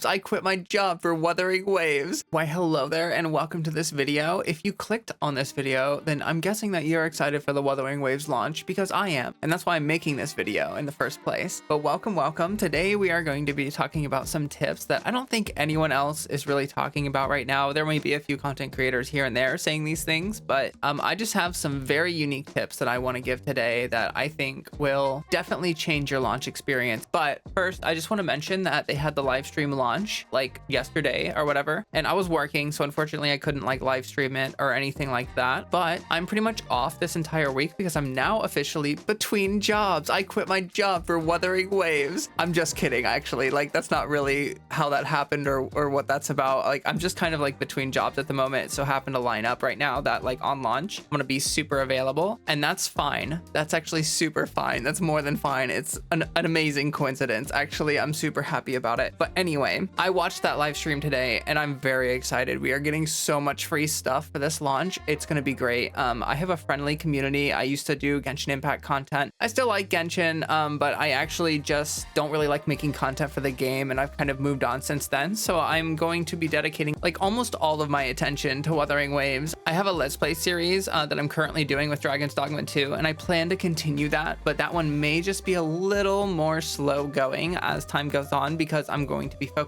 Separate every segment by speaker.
Speaker 1: I quit my job for Wuthering Waves. Why, hello there and welcome to this video. If you clicked on this video, then I'm guessing that you're excited for the Wuthering Waves launch, because I am, and that's why I'm making this video in the first place. But welcome. Today we are going to be talking about some tips that I don't think anyone else is really talking about right now. There may be a few content creators here and there saying these things, but I just have some very unique tips that I want to give today that I think will definitely change your launch experience. But first, I just want to mention that they had the live stream launch like yesterday or whatever, and I was working, so unfortunately I couldn't like live stream it or anything like that. But I'm pretty much off this entire week because I'm now officially between jobs. I quit my job for Wuthering Waves. I'm just kidding, actually. Like, that's not really how that happened or what that's about. Like, I'm just kind of like between jobs at the moment. It so happened to line up right now that like on launch I'm gonna be super available, and that's fine. That's actually super fine. That's more than fine. It's an amazing coincidence. Actually, I'm super happy about it. But anyway, I watched that live stream today and I'm very excited. We are getting so much free stuff for this launch. It's going to be great. I have a friendly community. I used to do Genshin Impact content. I still like Genshin, but I actually just don't really like making content for the game, and I've kind of moved on since then. So I'm going to be dedicating like almost all of my attention to Wuthering Waves. I have a Let's Play series that I'm currently doing with Dragon's Dogma 2, and I plan to continue that, but that one may just be a little more slow going as time goes on because I'm going to be focusing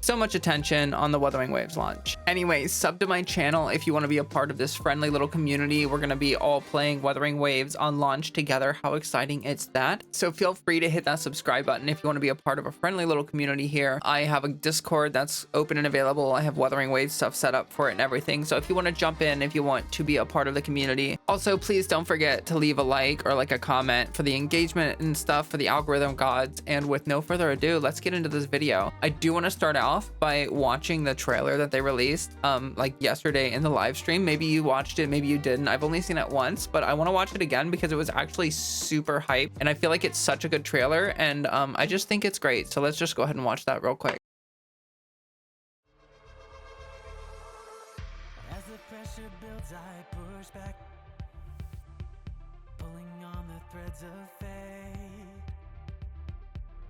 Speaker 1: so much attention on the Wuthering Waves launch. Anyways, sub to my channel if you want to be a part of this friendly little community. We're going to be all playing Wuthering Waves on launch together. How exciting is that? So feel free to hit that subscribe button if you want to be a part of a friendly little community here. I have a Discord that's open and available. I have Wuthering Waves stuff set up for it and everything. So if you want to jump in, if you want to be a part of the community. Also, please don't forget to leave a like or like a comment for the engagement and stuff for the algorithm gods. And with no further ado, let's get into this video. I do want to start off by watching the trailer that they released like yesterday in the live stream. Maybe you watched it, maybe you didn't. I've only seen it once, but I want to watch it again because it was actually super hype, and I feel like it's such a good trailer, and I just think it's great. So let's just go ahead and watch that real quick.
Speaker 2: As the pressure builds, I push back, pulling on the threads of fate.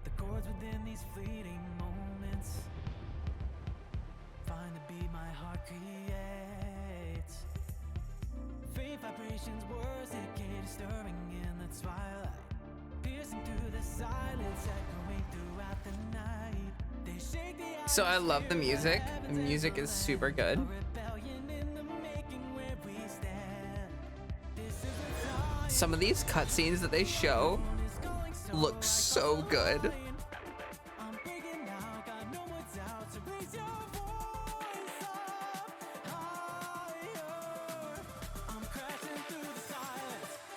Speaker 2: The chords within these fleeting moments find the beat my heart creates. Faint vibrations, words that get stirring in the twilight, piercing through the silence, echoing throughout the night. They shake the
Speaker 1: So I love the music. The music is super good. Some of these cutscenes that they show look so good.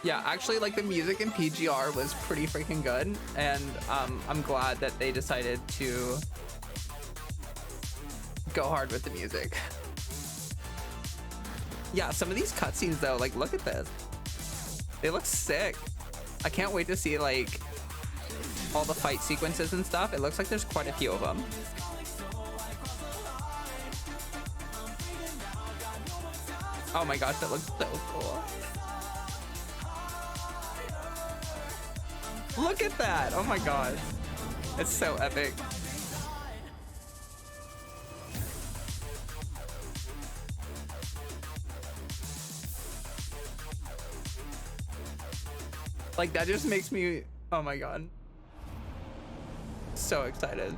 Speaker 1: Yeah, actually, like, the music in PGR was pretty freaking good, and I'm glad that they decided to go hard with the music. Yeah, some of these cutscenes though, like, look at this. They look sick. I can't wait to see like all the fight sequences and stuff. It looks like there's quite a few of them. Oh my gosh, that looks so cool. Look at that. Oh my god. It's so epic. Like, that just makes me, oh my god, so excited.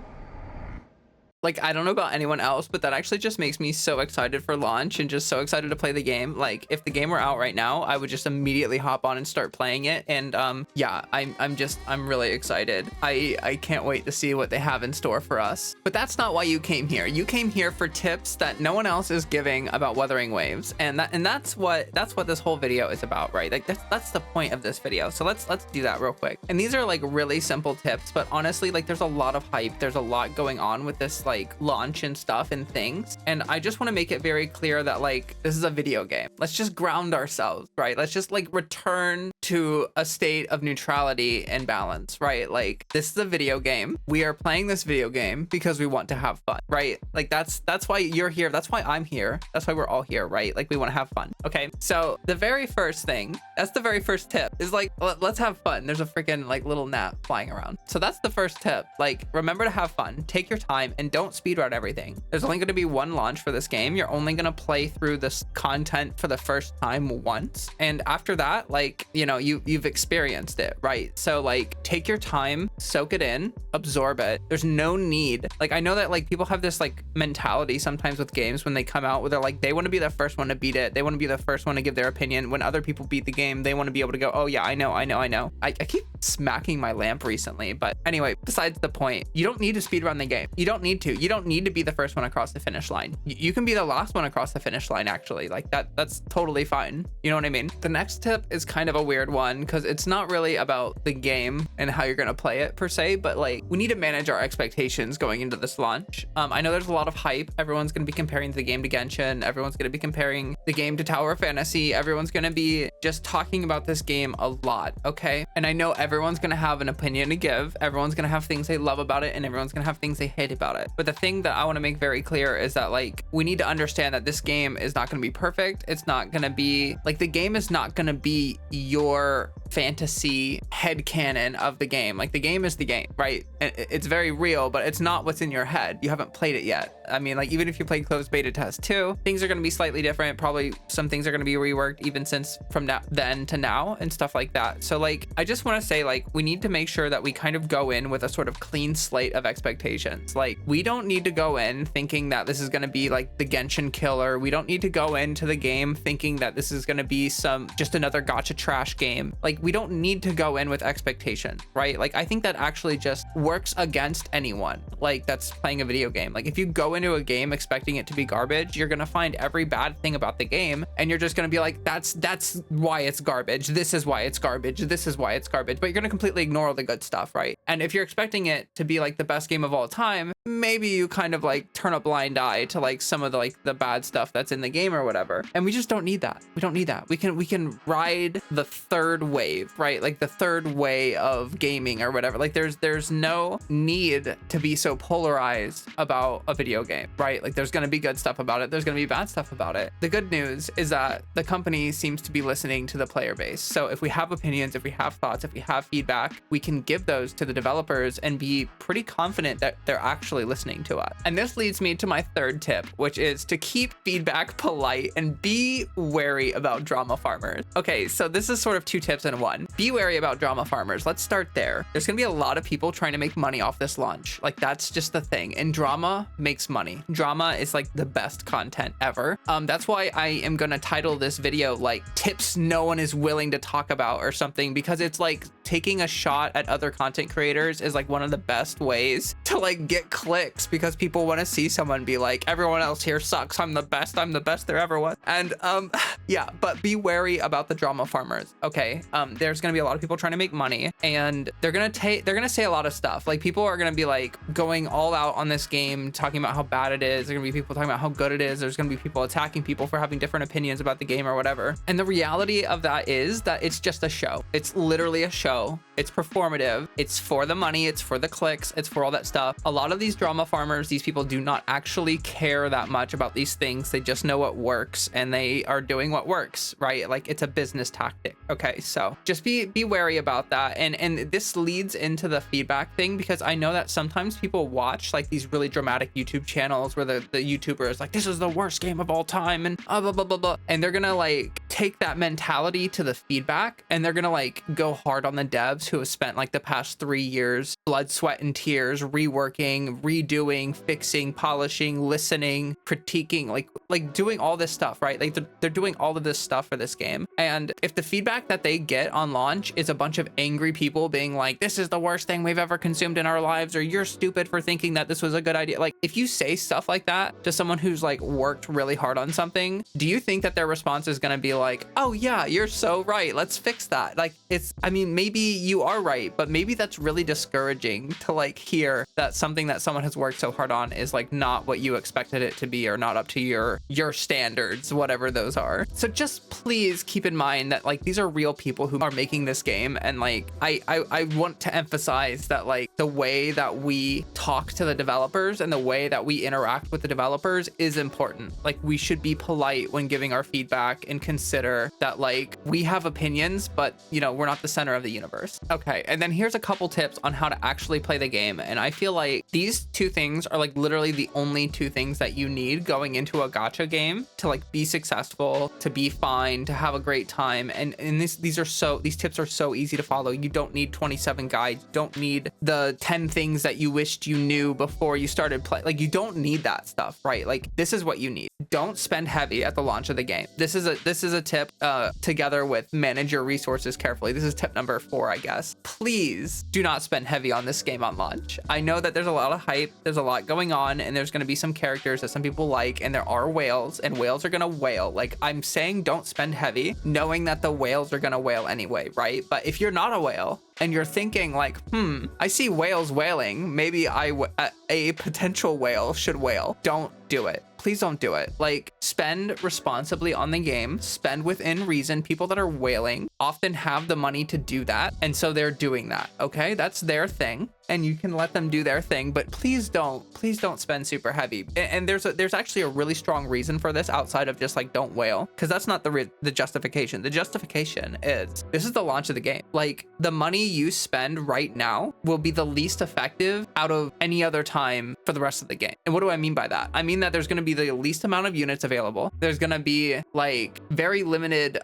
Speaker 1: Like, I don't know about anyone else, but that actually just makes me so excited for launch and just so excited to play the game. Like, if the game were out right now, I would just immediately hop on and start playing it. And yeah, I'm really excited. I can't wait to see what they have in store for us. But that's not why you came here. You came here for tips that no one else is giving about Wuthering Waves, and that's what this whole video is about, right? Like, that's the point of this video. So let's do that real quick. And these are like really simple tips, but honestly, like, there's a lot of hype. There's a lot going on with this like launch and stuff and things, and I just want to make it very clear that like this is a video game. Let's just ground ourselves, right? Let's just like return to a state of neutrality and balance, right? Like, this is a video game. We are playing this video game because we want to have fun, right? Like, that's why you're here. That's why I'm here. That's why we're all here, right? Like, we want to have fun. Okay, so the very first thing, that's the very first tip, is like, let's have fun. There's a freaking like little gnat flying around. So that's the first tip. Like, remember to have fun, take your time, and don't don't speedrun everything. There's only going to be one launch for this game. You're only going to play through this content for the first time once, and after that, like, you know, you've experienced it, right? So like, take your time, soak it in, absorb it. There's no need, like, I know that like people have this like mentality sometimes with games when they come out where they're like, they want to be the first one to beat it, they want to be the first one to give their opinion. When other people beat the game, they want to be able to go, oh yeah, I know. I keep smacking my lamp recently, but anyway, besides the point, you don't need to speedrun the game. You don't need to be the first one across the finish line. You can be the last one across the finish line, actually. Like that's totally fine. You know what I mean? The next tip is kind of a weird one because it's not really about the game and how you're going to play it per se, but like, we need to manage our expectations going into this launch. I know there's a lot of hype. Everyone's going to be comparing the game to Genshin. Everyone's going to be comparing the game to Tower of Fantasy. Everyone's going to be just talking about this game a lot, okay? And I know everyone's going to have an opinion to give. Everyone's going to have things they love about it, and everyone's going to have things they hate about it. But the thing that I want to make very clear is that like, we need to understand that this game is not going to be perfect. It's not going to be like, the game is not going to be your fantasy headcanon of the game. Like, the game is the game, right? And it's very real, but it's not what's in your head. You haven't played it yet. I mean, like, even if you played closed beta test 2, things are going to be slightly different. Probably some things are going to be reworked even since from then to now and stuff like that. So like, I just want to say, like, we need to make sure that we kind of go in with a sort of clean slate of expectations. Like, we don't need to go in thinking that this is going to be like the Genshin killer. We don't need to go into the game thinking that this is going to be just another gacha trash game. Like, we don't need to go in with expectation, right? Like, I think that actually just works against anyone like that's playing a video game. Like, if you go into a game expecting it to be garbage, you're gonna find every bad thing about the game, and you're just gonna be like, that's why it's garbage, this is why it's garbage, this is why it's garbage, but you're gonna completely ignore all the good stuff, right? And if you're expecting it to be like the best game of all time, maybe you kind of like turn a blind eye to like some of the like the bad stuff that's in the game or whatever. And we just don't need that. We don't need that. We can ride the third wave, right? Like the third way of gaming or whatever. Like there's no need to be so polarized about a video game, right? Like, there's going to be good stuff about it, there's going to be bad stuff about it. The good news is that the company seems to be listening to the player base. So if we have opinions, if we have thoughts, if we have feedback, we can give those to the developers and be pretty confident that they're actually listening to us. And this leads me to my third tip, which is to keep feedback polite and be wary about drama farmers. Okay, so this is sort of two tips in one. Be wary about drama farmers. Let's start there. There's gonna be a lot of people trying to make money off this launch. Like, that's just the thing. And drama makes money. Drama is like the best content ever. That's why I am gonna title this video like tips no one is willing to talk about or something, because it's like taking a shot at other content creators is like one of the best ways to like get clicks, because people want to see someone be like, everyone else here sucks, I'm the best there ever was. And yeah, but be wary about the drama farmers. Okay, there's gonna be a lot of people trying to make money, and they're gonna say a lot of stuff. Like, people are gonna be like going all out on this game, talking about how bad it is. There's gonna be people talking about how good it is. There's gonna be people attacking people for having different opinions about the game or whatever. And the reality of that is that it's just a show. It's literally a show. It's performative. It's for the money. It's for the clicks. It's for all that stuff. A lot of these drama farmers, these people do not actually care that much about these things. They just know what works, and they are doing what works, right? Like, it's a business tactic. Okay, so just be wary about that. And this leads into the feedback thing, because I know that sometimes people watch like these really dramatic YouTube channels where the YouTuber is like, this is the worst game of all time, and blah, blah, blah, blah. And they're gonna like take that mentality to the feedback, and they're gonna like go hard on the devs who have spent like the past 3 years, blood, sweat, and tears, reworking, redoing, fixing, polishing, listening, critiquing, like doing all this stuff, right? Like, they're doing all of this stuff for this game. And if the feedback that they get on launch is a bunch of angry people being like, this is the worst thing we've ever consumed in our lives, or you're stupid for thinking that this was a good idea. Like, if you say stuff like that to someone who's like worked really hard on something, do you think that their response is going to be like, oh yeah, you're so right, let's fix that? Like, I mean, maybe you are right, but maybe that's really discouraging to like hear that something that someone has worked so hard on is like not what you expected it to be, or not up to your standards, whatever those are. So just please keep in mind that like, these are real people who are making this game, and like, I want to emphasize that like, the way that we talk to the developers and the way that we interact with the developers is important. Like, we should be polite when giving our feedback and consider that like we have opinions, but you know, we're not the center of the universe. Okay, and then here's a couple tips on how to actually play the game. And I feel like these two things are like literally the only two things that you need going into a gacha game to like be successful, to be fine, to have a great time. And these tips are so easy to follow. You don't need 27 guides. You don't need the 10 things that you wished you knew before you started playing. Like, you don't need that stuff, right? Like, this is what you need. Don't spend heavy at the launch of the game. This is a tip together with manage your resources carefully. This is tip number 4, I guess. Please do not spend heavy on this game on launch. I know that there's a lot of hype, there's a lot going on, and there's going to be some characters that some people like, and there are whales, and whales are going to whale. Like, I'm saying don't spend heavy knowing that the whales are going to whale anyway, right? But if you're not a whale and you're thinking like, I see whales whaling, maybe a potential whale should whale, don't do it. Please don't do it. Like, spend responsibly on the game, spend within reason. People that are whaling often have the money to do that, and so they're doing that. Okay, that's their thing, and you can let them do their thing, but please don't spend super heavy. And there's actually a really strong reason for this outside of just like don't whale, because that's not the justification. The justification is this is the launch of the game. Like, the money you spend right now will be the least effective out of any other time for the rest of the game. And what do I mean by that? I mean that there's going to be the least amount of units available. There's going to be like very limited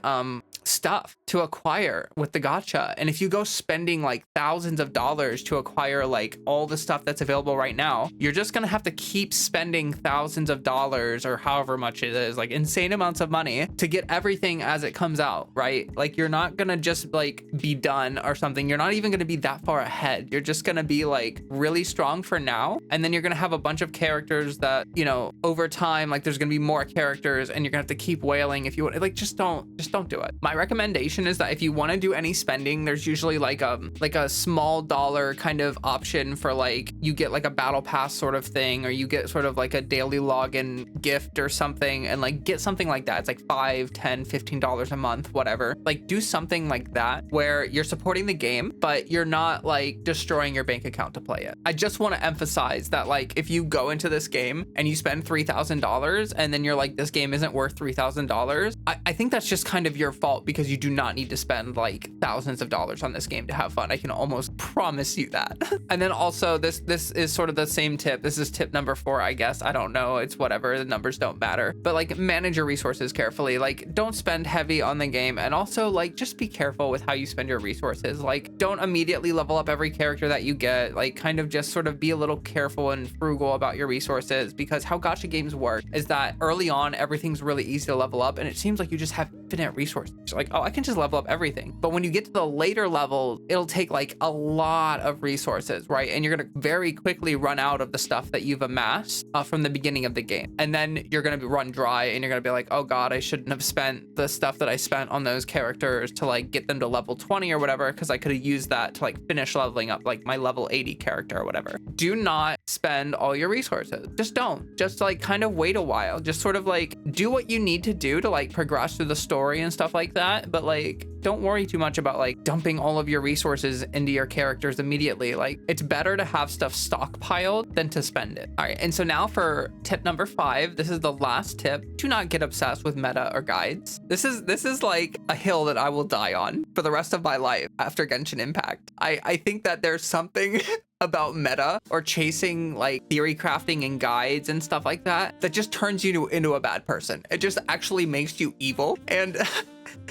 Speaker 1: stuff to acquire with the gacha. And if you go spending like thousands of dollars to acquire like all the stuff that's available right now, you're just going to have to keep spending thousands of dollars or however much it is, like insane amounts of money to get everything as it comes out, right? Like, you're not going to just like be done or something. You're not even going to be that far ahead. You're just going to be like really strong for now. And then you're going to have a bunch of characters that, you know, over time, like there's going to be more characters and you're going to have to keep whaling if you want. Like, just don't do it. My recommendation is that if you want to do any spending, there's usually like a small dollar kind of option for like, you get like a battle pass sort of thing, or you get sort of like a daily login gift or something, and like get something like that. It's like $5, $10, $15 a month, whatever. Like, do something like that where you're supporting the game, but you're not like destroying your bank account to play it. I just want to emphasize that like, if you go into this game and you spend $3,000 and then you're like, this game isn't worth $3,000, I think that's just kind of your fault, because you do not need to spend like thousands of dollars on this game to have fun. I can almost promise you that. And then also this is sort of the same tip. This is tip number 4, I guess. I don't know. It's whatever. The numbers don't matter. But like, manage your resources carefully. Like, don't spend heavy on the game. And also like, just be careful with how you spend your resources. Like, don't immediately level up every character that you get. Like, kind of just sort of be a little careful and frugal about your resources, because how gacha games work is that early on, everything's really easy to level up. And it seems like you just have infinite resources. You're like, oh, I can just level up everything. But when you get to the later levels, it'll take like a lot of resources, right? And you're going to very quickly run out of the stuff that you've amassed from the beginning of the game. And then you're going to run dry, and you're going to be like, oh God, I shouldn't have spent the stuff that I spent on those characters to like get them to level 20 or whatever, because I could have used that to like finish leveling up like my level 80 character or whatever. Do not spend all your resources. Just don't. Just like kind of wait a while. Just sort of like do what you need to do to like progress through the story and stuff like that. But like, don't worry too much about like dumping all of your resources into your characters immediately. Like, it's better to have stuff stockpiled than to spend it. All right. And so now for tip number 5, this is the last tip. Do not get obsessed with meta or guides. This is like a hill that I will die on for the rest of my life after Genshin Impact. I think that there's something about meta or chasing like theory crafting and guides and stuff like that just turns you into a bad person. It just actually makes you evil, and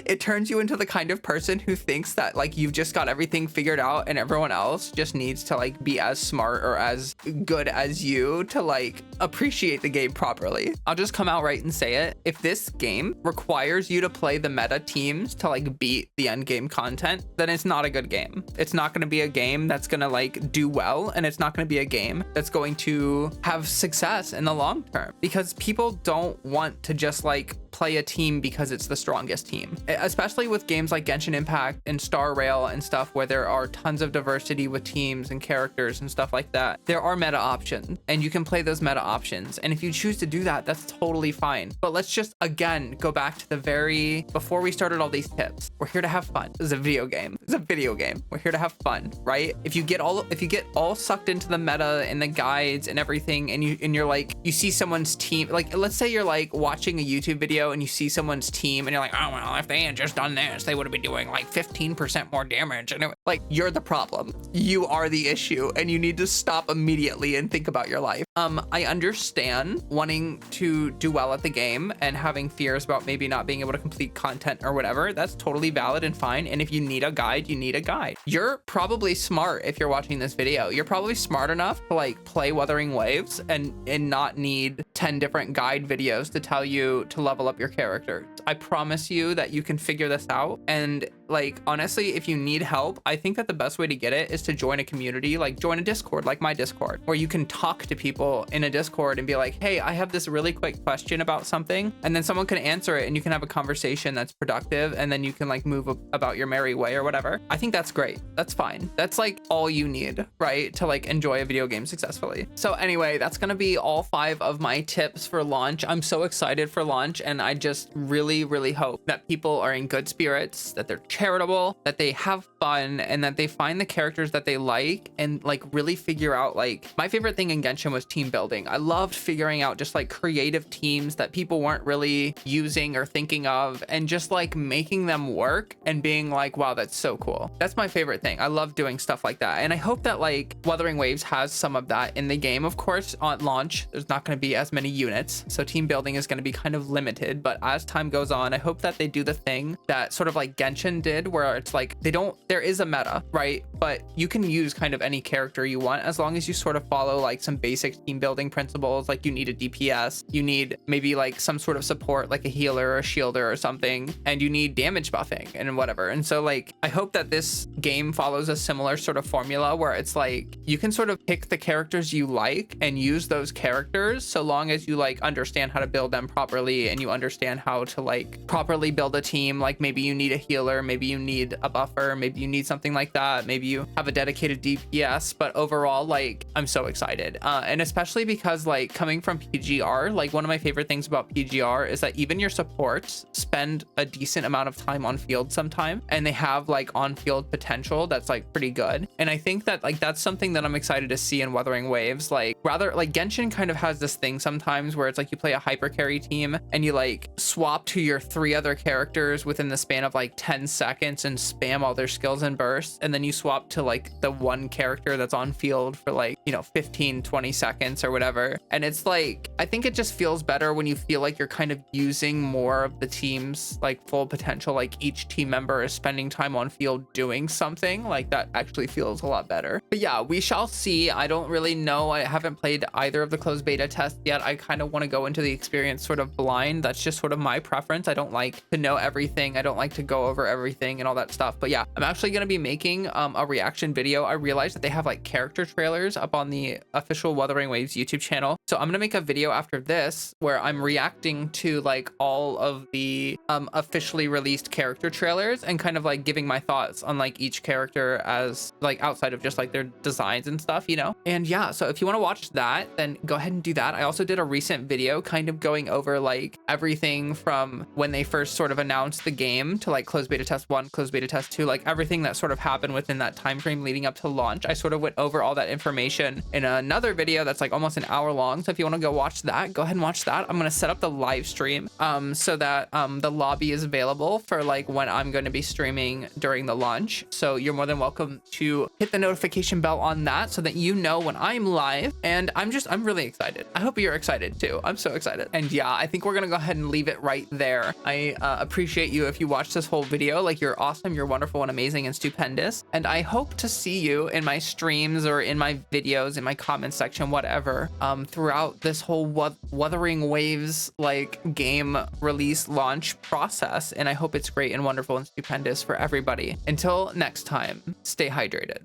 Speaker 1: it turns you into the kind of person who thinks that like you've just got everything figured out and everyone else just needs to like be as smart or as good as you to like appreciate the game properly. I'll just come out right and say it. If this game requires you to play the meta teams to like beat the end game content, then it's not a good game. It's not going to be a game that's going to like do well, and it's not going to be a game that's going to have success in the long term, because people don't want to just like play a team because it's the strongest team, especially with games like Genshin Impact and Star Rail and stuff, where there are tons of diversity with teams and characters and stuff like that. There are meta options, and you can play those meta options, and if you choose to do that, that's totally fine. But let's just again go back to the very before we started all these tips. We're here to have fun. This is a video game. It's a video game. We're here to have fun, right? If you get all sucked into the meta and the guides and everything, and you're like, you see someone's team, like let's say you're like watching a YouTube video video and you see someone's team and you're like, oh, well, if they had just done this, they would have been doing like 15% more damage. And like, you're the problem. You are the issue, and you need to stop immediately and think about your life. I understand wanting to do well at the game and having fears about maybe not being able to complete content or whatever. That's totally valid and fine. And if you need a guide, you need a guide. You're probably smart if you're watching this video. You're probably smart enough to like play Wuthering Waves and not need 10 different guide videos to tell you to level up your character. I promise you that you can figure this out. And like, honestly, if you need help, I think that the best way to get it is to join a community, like join a Discord, like my Discord, where you can talk to people in a Discord and be like, hey, I have this really quick question about something. And then someone can answer it and you can have a conversation that's productive. And then you can like move about your merry way or whatever. I think that's great. That's fine. That's like all you need, right? To like enjoy a video game successfully. So anyway, that's going to be all 5 of my tips for launch. I'm so excited for launch. And I just really, really hope that people are in good spirits, that they're charitable, that they have fun, and that they find the characters that they like and like really figure out, like, my favorite thing in Genshin was team building. I loved figuring out just like creative teams that people weren't really using or thinking of, and just like making them work and being like, wow, that's so cool. That's my favorite thing. I love doing stuff like that. And I hope that like Wuthering Waves has some of that in the game. Of course, on launch, there's not going to be as many units, so team building is going to be kind of limited, but as time goes on, I hope that they do the thing that sort of like Genshin did, where it's like there is a meta, right? But you can use kind of any character you want as long as you sort of follow like some basic team building principles. Like you need a DPS, you need maybe like some sort of support like a healer or a shielder or something, and you need damage buffing and whatever. And so like I hope that this game follows a similar sort of formula where it's like you can sort of pick the characters you like and use those characters, so long as you like understand how to build them properly and you understand how to like properly build a team. Like maybe you need a healer, maybe you need a buffer, maybe you need something like that, maybe you have a dedicated DPS. But overall, like, I'm so excited, and especially because like coming from PGR, like one of my favorite things about PGR is that even your supports spend a decent amount of time on field sometime, and they have like on field potential that's like pretty good. And I think that like that's something that I'm excited to see in Wuthering Waves. Like rather, like Genshin kind of has this thing sometimes where it's like you play a hyper carry team and you like swap to your 3 other characters within the span of like 10 seconds and spam all their skills and bursts, and then you swap to like the one character that's on field for like, you know, 15-20 seconds or whatever. And it's like, I think it just feels better when you feel like you're kind of using more of the team's like full potential, like each team member is spending time on field doing something. Like that actually feels a lot better. But yeah, we shall see. I don't really know. I haven't played either of the closed beta tests yet. I kind of want to go into the experience sort of blind. That's just sort of my preference. I don't like to know everything. I don't like to go over everything and all that stuff. But yeah, I'm actually going to be making a reaction video. I realized that they have like character trailers up on the official Wuthering Waves YouTube channel. So I'm going to make a video after this where I'm reacting to like all of the officially released character trailers and kind of like giving my thoughts on like each character as like outside of just like their designs and stuff, you know? And yeah, so if you want to watch that, then go ahead and do that. I also did a recent video kind of going over like everything from when they first sort of announced the game to like closed beta test 1, closed beta test 2, like everything that sort of happened within that time frame leading up to launch. I sort of went over all that information in another video that's like almost an hour long. So if you want to go watch that, go ahead and watch that. I'm going to set up the live stream so that the lobby is available for like when I'm going to be streaming during the launch. So you're more than welcome to hit the notification bell on that so that you know when I'm live. And I'm really excited. I hope you're excited too. I'm so excited. And yeah, I think we're going to go ahead and leave it right there. I appreciate you if you watched this whole video. Like, you're awesome, you're wonderful and amazing and stupendous. And I hope to see you in my streams or in my videos, in my comment section, whatever, throughout this whole Wuthering Waves like game release launch process. And I hope it's great and wonderful and stupendous for everybody. Until next time, stay hydrated.